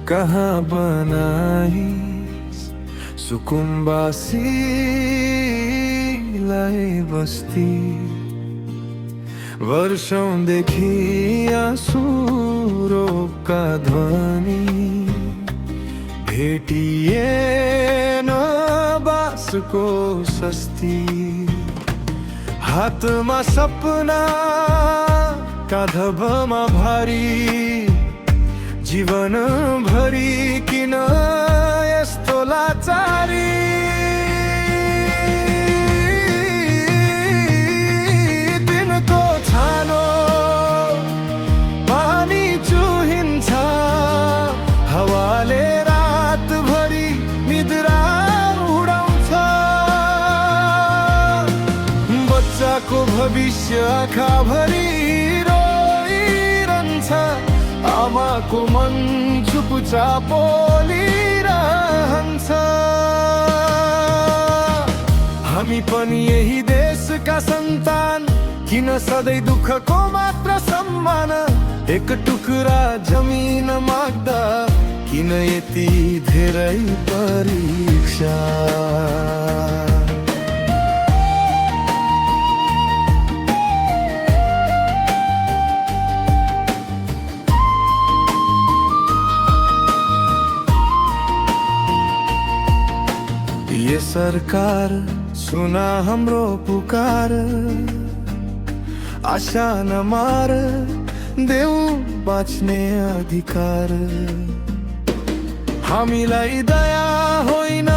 कहाँ बनाइस् सुकुम्बासीलाई बस्ती। वर्षौंदेखि आँसु रोका ध्वनि भेटिएन बाँसको सस्ती। हातमा सपना काँधमा भारी जीवन भरि किन यस्तो लाचारी। दिनको छानो पानी चुहिन्छ हावाले रातभरि निद्रा उडाउँछ। बच्चाको भविष्य आँखाभरि रोइरहन्छ। आमाको मन चुपचाप बोलिरहन्छ। हामी पनि यही देशका सन्तान, किन सधैँ दुःखको मात्र सम्मान। एक टुक्रा जमिन माग्दा किन यति धेरै परीक्षा। ये सरकार सुना हाम्रो पुकार, आशा नमार देऊ बाँच्ने अधिकार। हामीलाई दया होइन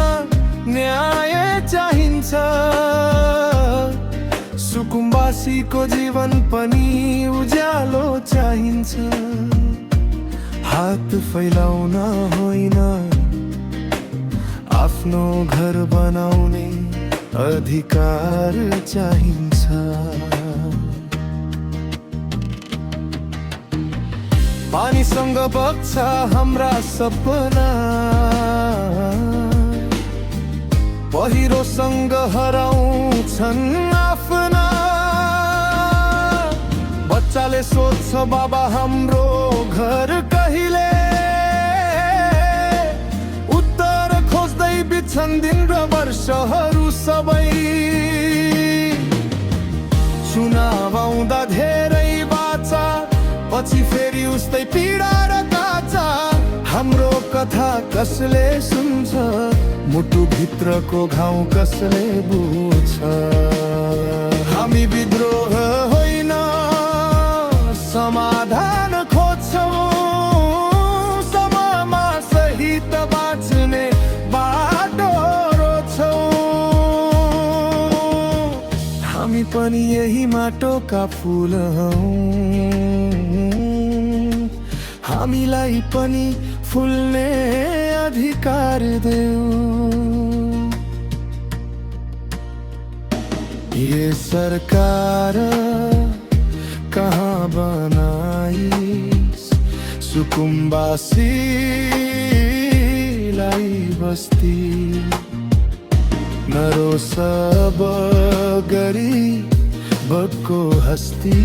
न्याय चाहिन्छ। सुकुम्बासीको जीवन पनि उज्यालो चाहिन्छ। हात फैलाउन होइन आफ्नो घर बनाउने अधिकार चाहिन्छ। पानीसँग बग्छ हाम्रा सपना, पहिरोसँग हराउँछन् आफ्ना। बच्चाले सोध्छ बाबा हाम्रो घर कहिले। बित्छन् दिन र वर्षहरू सबै। चुनाव आउँदा धेरै बाचा, पछि फेरि उस्तै पीडा र काचा। हाम्रो कथा कसले सुन्छ, मुटु भित्रको घाउ कसले बुझ्छ। हामी विद्रोह होइन समाधान खोज्छौँ। समयमा सहित बाँच्ने हामी पनि यही माटोका फुल हौं। हामीलाई पनि फुल्ने अधिकार देऊ। ये सरकार कहाँ बनाइस् सुकुम्बासीलाई बस्ती। नरो सब गरिबको हस्ती।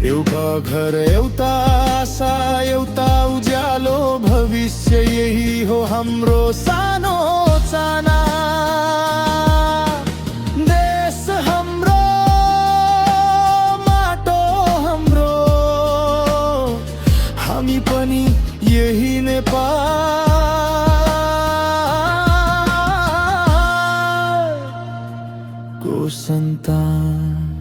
एउटा घर एउटा आशा एउटा उज्यालो भविष्य, यही हो हाम्रो सानो चाहना। देश हाम्रो माटो हाम्रो, हामी पनि यही नेपाल को संतान।